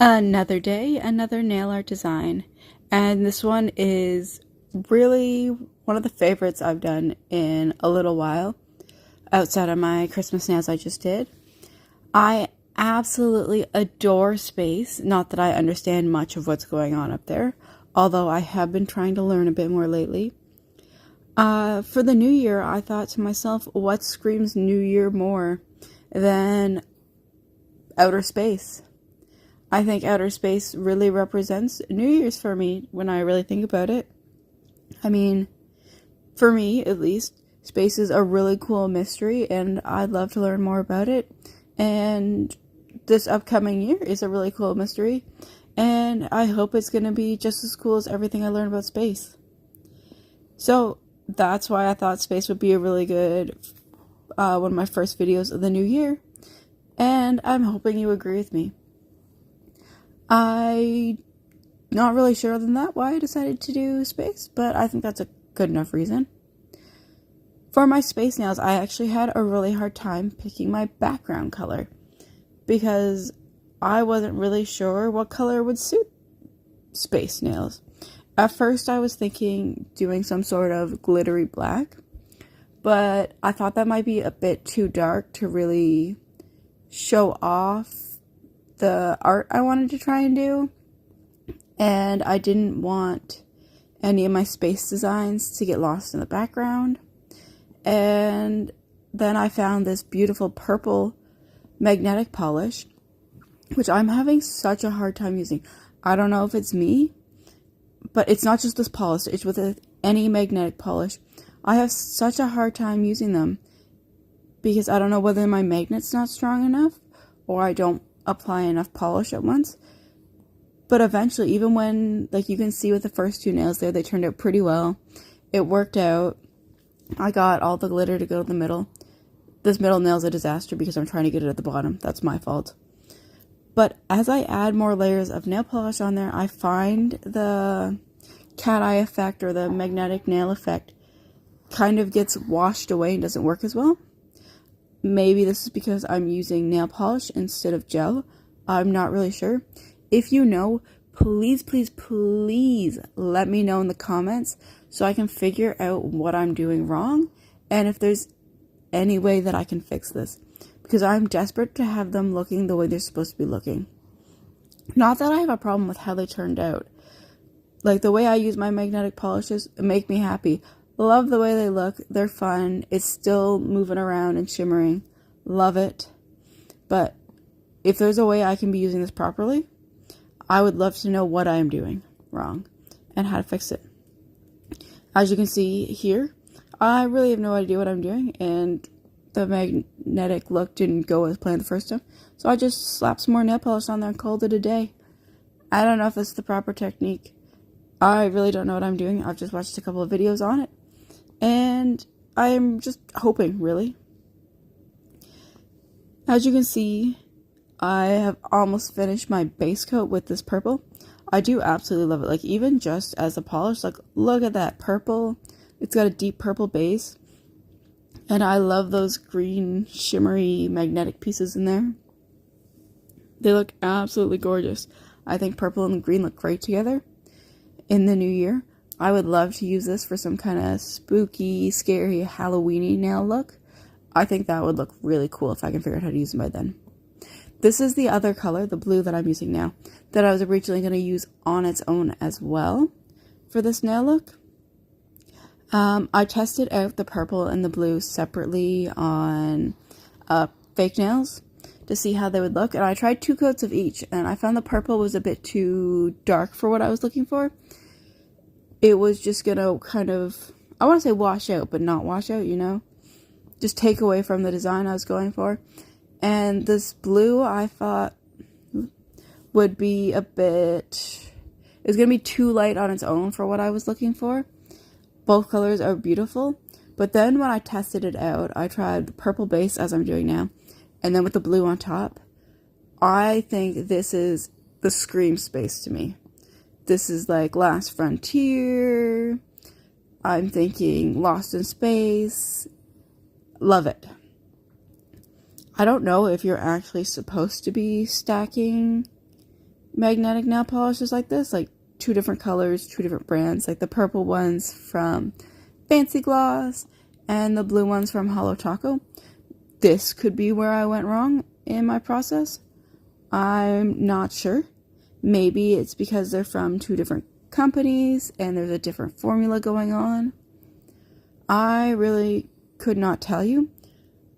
Another day, another nail art design. And this one is really one of the favorites I've done in a little while, outside of my Christmas nails I just did. I absolutely adore space. Not that I understand much of what's going on up there, although I have been trying to learn a bit more lately. For the new year, I thought to myself, what screams new year more than outer space? I think outer space really represents New Year's for me when I really think about it. I mean, for me at least, space is a really cool mystery and I'd love to learn more about it. And this upcoming year is a really cool mystery and I hope it's going to be just as cool as everything I learned about space. So that's why I thought space would be a really good one of my first videos of the new year. And I'm hoping you agree with me. I'm not really sure other than that why I decided to do space, but I think that's a good enough reason. For my space nails, I actually had a really hard time picking my background color because I wasn't really sure what color would suit space nails. At first I was thinking doing some sort of glittery black, but I thought that might be a bit too dark to really show off the art I wanted to try and do, and I didn't want any of my space designs to get lost in the background. And then I found this beautiful purple magnetic polish, which I'm having such a hard time using. I don't know if it's me, but it's not just this polish, it's with any magnetic polish. I have such a hard time using them because I don't know whether my magnet's not strong enough or I don't apply enough polish at once. But eventually, even when, like you can see with the first two nails there, they turned out pretty well. It worked out. I got all the glitter to go to the middle. This middle nail's a disaster because I'm trying to get it at the bottom. That's my fault. But as I add more layers of nail polish on there, I find the cat eye effect or the magnetic nail effect kind of gets washed away and doesn't work as well. Maybe this is because I'm using nail polish instead of gel. I'm not really sure. If you know, please, please, please let me know in the comments so I can figure out what I'm doing wrong and if there's any way that I can fix this. Because I'm desperate to have them looking the way they're supposed to be looking. Not that I have a problem with how they turned out. Like the way I use my magnetic polishes make me happy. Love the way they look. They're fun. It's still moving around and shimmering. Love it. But if there's a way I can be using this properly, I would love to know what I am doing wrong and how to fix it. As you can see here, I really have no idea what I'm doing, and the magnetic look didn't go as planned the first time. So I just slapped some more nail polish on there and called it a day. I don't know if it's the proper technique. I really don't know what I'm doing. I've just watched a couple of videos on it. And I'm just hoping, really. As you can see, I have almost finished my base coat with this purple. I do absolutely love it. Like, even just as a polish, like, look at that purple. It's got a deep purple base. And I love those green, shimmery, magnetic pieces in there. They look absolutely gorgeous. I think purple and green look great together in the new year. I would love to use this for some kind of spooky, scary, Halloween-y nail look. I think that would look really cool if I can figure out how to use them by then. This is the other color, the blue that I'm using now, that I was originally going to use on its own as well for this nail look. I tested out the purple and the blue separately on fake nails to see how they would look, and I tried 2 coats of each, and I found the purple was a bit too dark for what I was looking for. It was just gonna kind of, I want to say wash out, but not wash out, you know? Just take away from the design I was going for. And this blue, I thought, would be a bit, it was gonna be too light on its own for what I was looking for. Both colors are beautiful, but then when I tested it out, I tried the purple base, as I'm doing now, and then with the blue on top. I think this is the Scream space to me. This is like Last Frontier. I'm thinking Lost in Space. Love it. I don't know if you're actually supposed to be stacking magnetic nail polishes like this, like 2 different colors, 2 different brands, like the purple ones from Fancy Gloss and the blue ones from Holo Taco. This could be where I went wrong in my process. I'm not sure. Maybe it's because they're from 2 different companies and there's a different formula going on. I really could not tell you.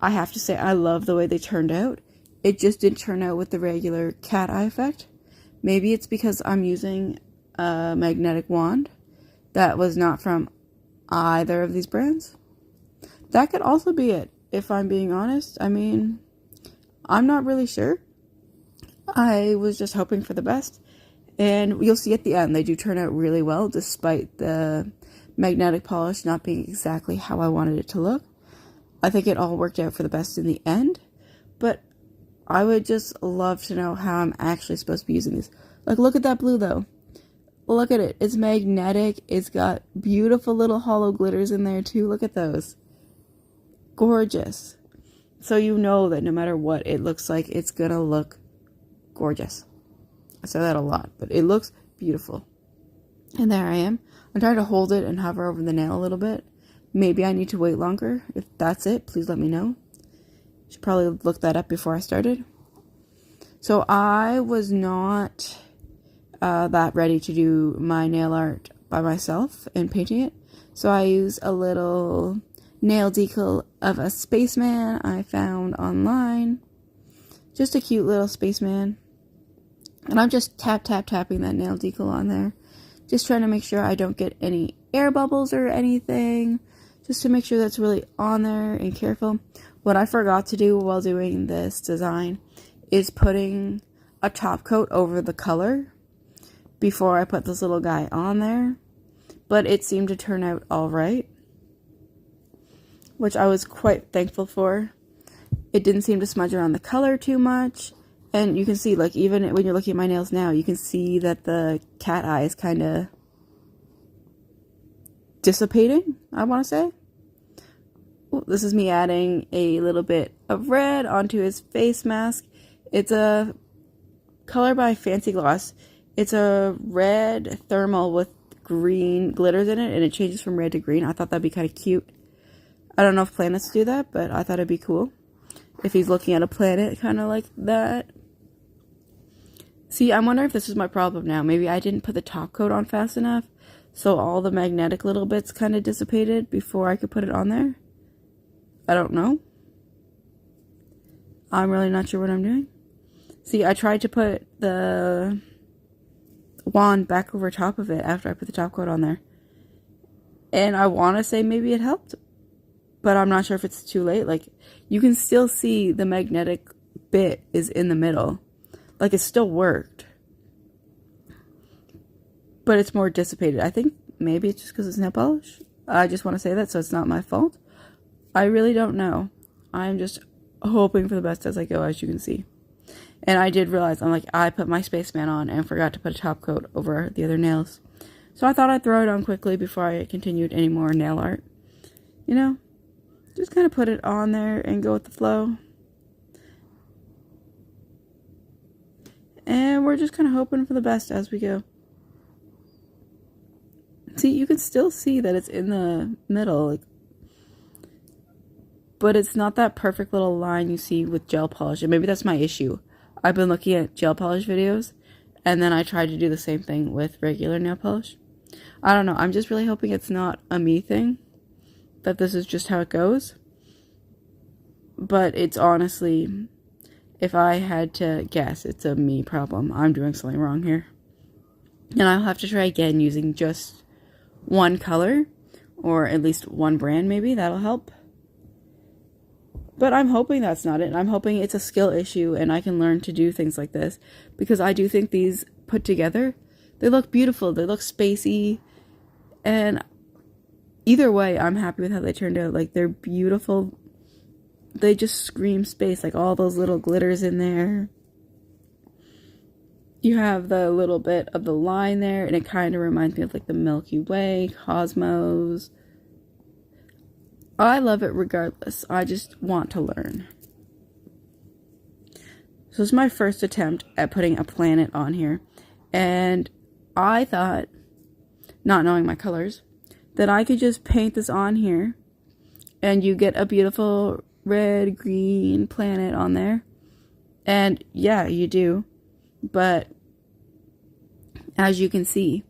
I have to say I love the way they turned out. It just didn't turn out with the regular cat eye effect. Maybe it's because I'm using a magnetic wand that was not from either of these brands. That could also be it, if I'm being honest. I mean, I'm not really sure. I was just hoping for the best. And you'll see at the end, they do turn out really well, despite the magnetic polish not being exactly how I wanted it to look. I think it all worked out for the best in the end. But I would just love to know how I'm actually supposed to be using these. Like, look at that blue, though. Look at it. It's magnetic. It's got beautiful little hollow glitters in there, too. Look at those. Gorgeous. So you know that no matter what it looks like, it's gonna look gorgeous. I say that a lot, but it looks beautiful. And there I am. I'm trying to hold it and hover over the nail a little bit. Maybe I need to wait longer. If that's it, please let me know. Should probably look that up before I started. So I was not that ready to do my nail art by myself and painting it. So I used a little nail decal of a spaceman I found online. Just a cute little spaceman. And I'm just tapping that nail decal on there. Just trying to make sure I don't get any air bubbles or anything. Just to make sure that's really on there and careful. What I forgot to do while doing this design is putting a top coat over the color before I put this little guy on there. But it seemed to turn out alright, which I was quite thankful for. It didn't seem to smudge around the color too much. And you can see, like, even when you're looking at my nails now, you can see that the cat eye is kind of dissipating, I want to say. Ooh, this is me adding a little bit of red onto his face mask. It's a color by Fancy Gloss. It's a red thermal with green glitters in it, and it changes from red to green. I thought that'd be kind of cute. I don't know if planets do that, but I thought it'd be cool if he's looking at a planet kind of like that. See, I wonder if this is my problem now. Maybe I didn't put the top coat on fast enough, so all the magnetic little bits kind of dissipated before I could put it on there. I don't know. I'm really not sure what I'm doing. See, I tried to put the wand back over top of it after I put the top coat on there. And I want to say maybe it helped, but I'm not sure if it's too late. Like, you can still see the magnetic bit is in the middle. Like, it still worked. But it's more dissipated. I think maybe it's just because it's nail polish. I just want to say that, so it's not my fault. I really don't know. I'm just hoping for the best as I go, as you can see. And I did realize, I put my spaceman on and forgot to put a top coat over the other nails. So I thought I'd throw it on quickly before I continued any more nail art. You know? Just kind of put it on there and go with the flow. And we're just kind of hoping for the best as we go. See, you can still see that it's in the middle. But it's not that perfect little line you see with gel polish. And maybe that's my issue. I've been looking at gel polish videos. And then I tried to do the same thing with regular nail polish. I don't know. I'm just really hoping it's not a me thing. That this is just how it goes. But it's honestly, if I had to guess, it's a me problem. I'm doing something wrong here. And I'll have to try again using just one color. Or at least one brand maybe. That'll help. But I'm hoping that's not it. I'm hoping it's a skill issue and I can learn to do things like this. Because I do think these put together, they look beautiful. They look spacey. And either way, I'm happy with how they turned out. Like, they're beautiful. They just scream space. Like, all those little glitters in there. You have the little bit of the line there. And it kind of reminds me of, like, the Milky Way, Cosmos. I love it regardless. I just want to learn. So this is my first attempt at putting a planet on here. And I thought, not knowing my colors, that I could just paint this on here and you get a beautiful red, green planet on there. And yeah, you do. But as you can see,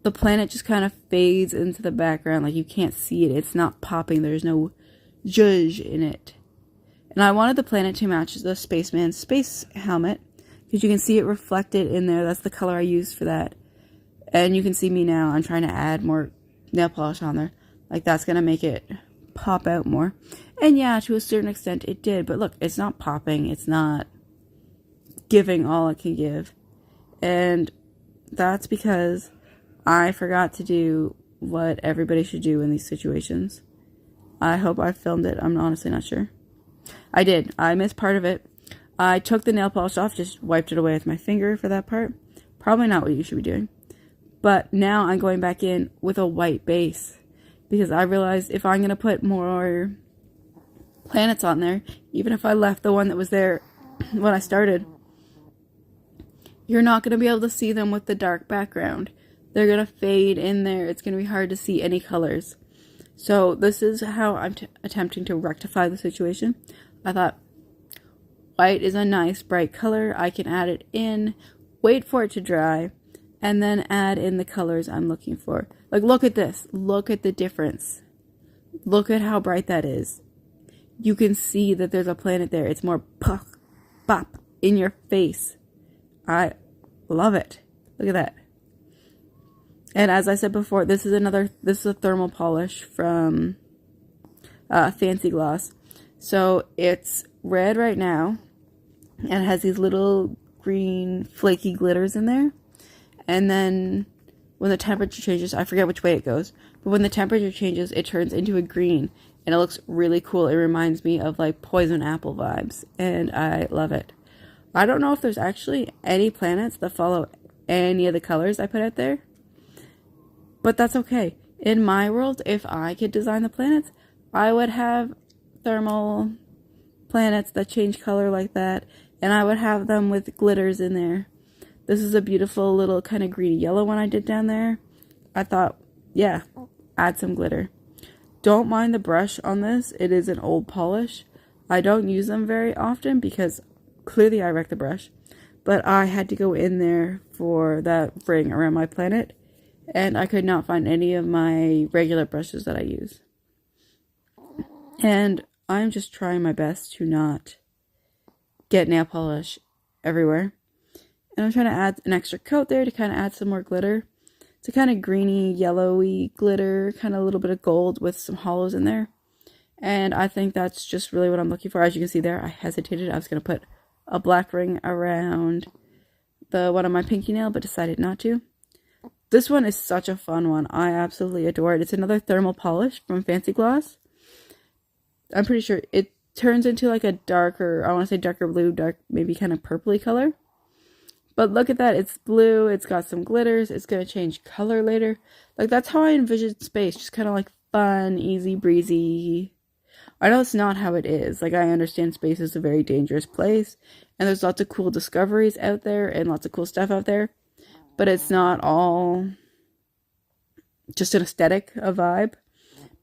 the planet just kind of fades into the background. Like you can't see it. It's not popping. There's no zhuzh in it. And I wanted the planet to match the spaceman's space helmet, because you can see it reflected in there. That's the color I used for that. And you can see me now. I'm trying to add more nail polish on there. Like that's going to make it pop out more. And yeah, to a certain extent it did. But look, it's not popping. It's not giving all it can give. And that's because I forgot to do what everybody should do in these situations. I hope I filmed it. I'm honestly not sure. I did. I missed part of it. I took the nail polish off, just wiped it away with my finger for that part. Probably not what you should be doing. But now I'm going back in with a white base, because I realized if I'm going to put more planets on there, even if I left the one that was there when I started, you're not going to be able to see them with the dark background. They're going to fade in there. It's going to be hard to see any colors. So this is how I'm attempting to rectify the situation. I thought white is a nice bright color. I can add it in, wait for it to dry, and then add in the colors I'm looking for. Like, look at this. Look at the difference. Look at how bright that is. You can see that there's a planet there. It's more puff, pop in your face. I love it. Look at that. And as I said before, this is a thermal polish from Fancy Gloss. So it's red right now, and it has these little green flaky glitters in there. And then when the temperature changes, I forget which way it goes, but when the temperature changes, it turns into a green, and it looks really cool. It reminds me of like poison apple vibes, and I love it. I don't know if there's actually any planets that follow any of the colors I put out there, but that's okay. In my world, if I could design the planets, I would have thermal planets that change color like that, and I would have them with glitters in there. This is a beautiful little kind of greeny yellow one I did down there. I thought, yeah, add some glitter. Don't mind the brush on this. It is an old polish. I don't use them very often because clearly I wrecked the brush. But I had to go in there for that ring around my planet, and I could not find any of my regular brushes that I use. And I'm just trying my best to not get nail polish everywhere. And I'm trying to add an extra coat there to kind of add some more glitter. It's a kind of greeny, yellowy glitter, kind of a little bit of gold with some hollows in there. And I think that's just really what I'm looking for. As you can see there, I hesitated. I was going to put a black ring around the one on my pinky nail, but decided not to. This one is such a fun one. I absolutely adore it. It's another thermal polish from Fancy Gloss. I'm pretty sure it turns into like a darker, I want to say darker blue, dark, maybe kind of purpley color. But look at that. It's blue. It's got some glitters. It's going to change color later. Like, that's how I envision space. Just kind of like fun, easy breezy. I know it's not how it is. Like, I understand space is a very dangerous place, and there's lots of cool discoveries out there and lots of cool stuff out there. But it's not all just an aesthetic, a vibe.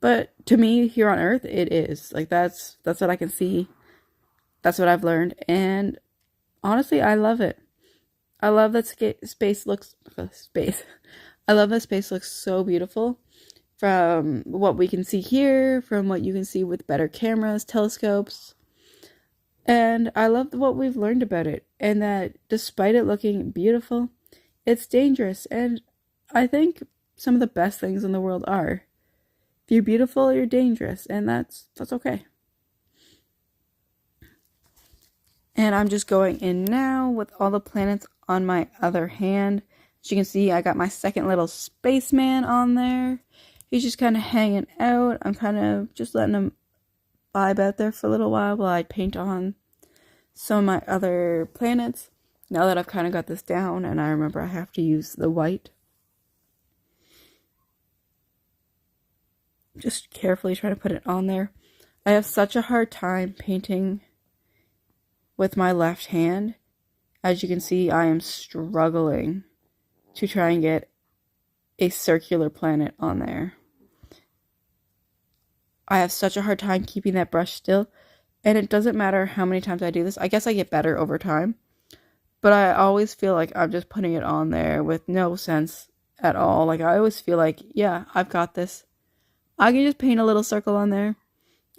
But to me, here on Earth, it is. Like, that's what I can see. That's what I've learned. And honestly, I love it. I love that space looks so beautiful from what we can see here, from what you can see with better cameras, telescopes. And I love what we've learned about it, and that despite it looking beautiful, it's dangerous. And I think some of the best things in the world are, if you're beautiful, you're dangerous, and that's okay. And I'm just going in now with all the planets on my other hand. As you can see, I got my second little spaceman on there. He's just kind of hanging out. I'm kind of just letting him vibe out there for a little while I paint on some of my other planets. Now that I've kind of got this down, and I remember I have to use the white. Just carefully trying to put it on there. I have such a hard time painting with my left hand. As you can see, I am struggling to try and get a circular planet on there. I have such a hard time keeping that brush still, and it doesn't matter how many times I do this. I guess I get better over time, but I always feel like I'm just putting it on there with no sense at all. Like, I always feel like, yeah, I've got this. I can just paint a little circle on there,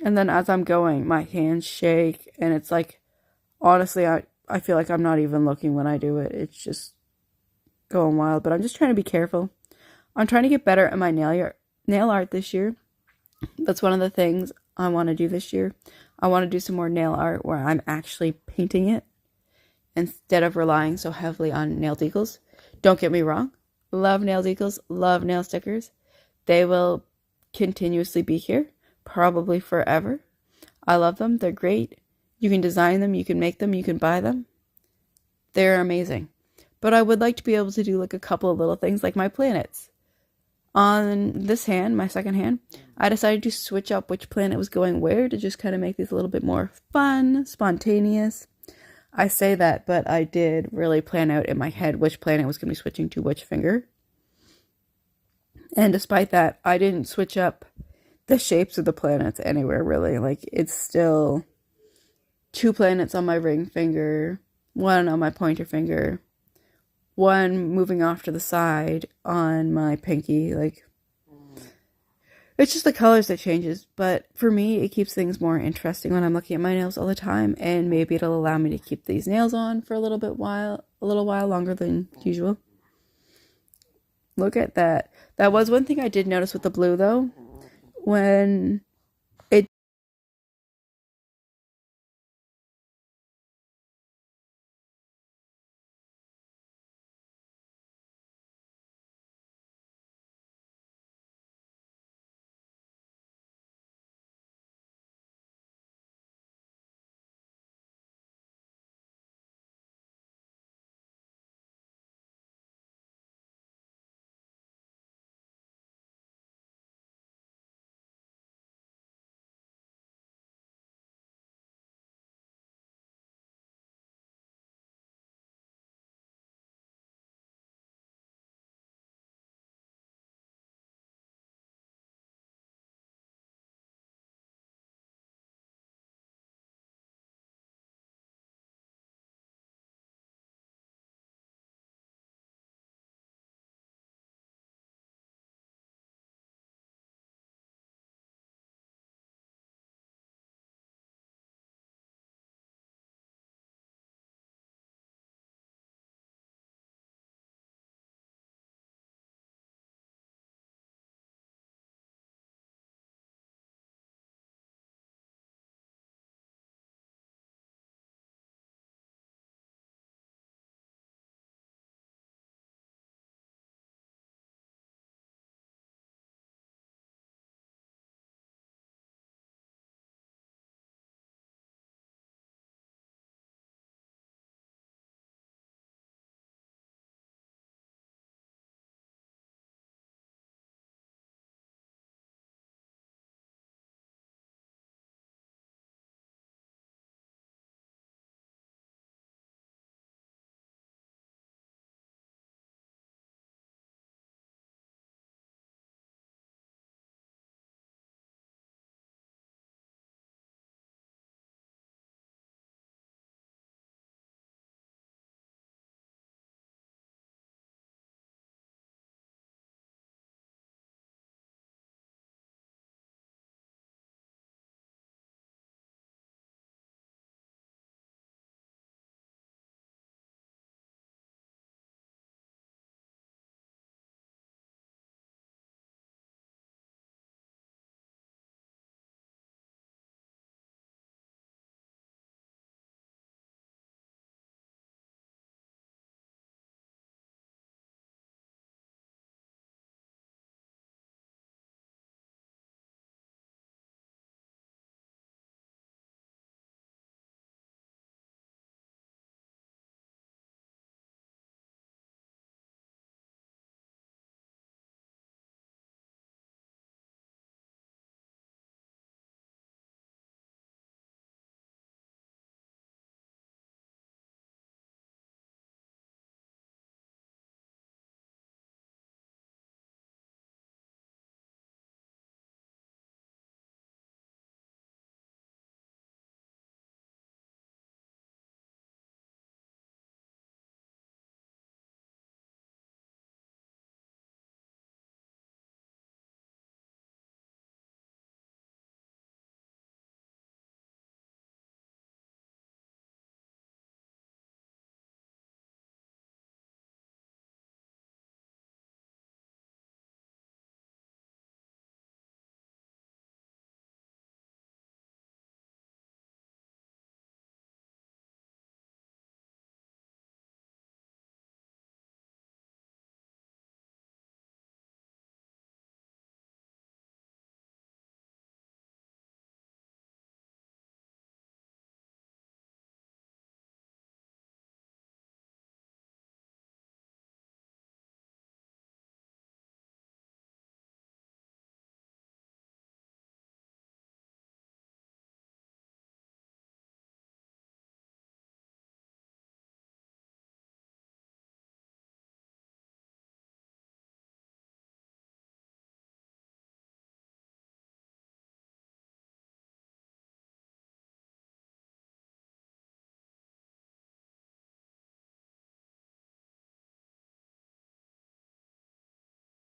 and then as I'm going, my hands shake, and it's like, honestly, I feel like I'm not even looking when I do it. It's just going wild, but I'm just trying to be careful. I'm trying to get better at my nail art this year. That's one of the things I want to do this year. I want to do some more nail art where I'm actually painting it instead of relying so heavily on nail decals. Don't get me wrong. Love nail decals, love nail stickers. They will continuously be here, probably forever. I love them. They're great. You can design them, you can make them, you can buy them. They're amazing. But I would like to be able to do like a couple of little things like my planets. On this hand, my second hand, I decided to switch up which planet was going where to just kind of make these a little bit more fun, spontaneous. I say that, but I did really plan out in my head which planet was going to be switching to which finger. And despite that, I didn't switch up the shapes of the planets anywhere, really. Like, it's still 2 planets on my ring finger, 1 on my pointer finger, 1 moving off to the side on my pinky. Like, it's just the colors that changes, but for me, it keeps things more interesting when I'm looking at my nails all the time, and maybe it'll allow me to keep these nails on for a little while longer than usual. Look at that. That was one thing I did notice with the blue, though. When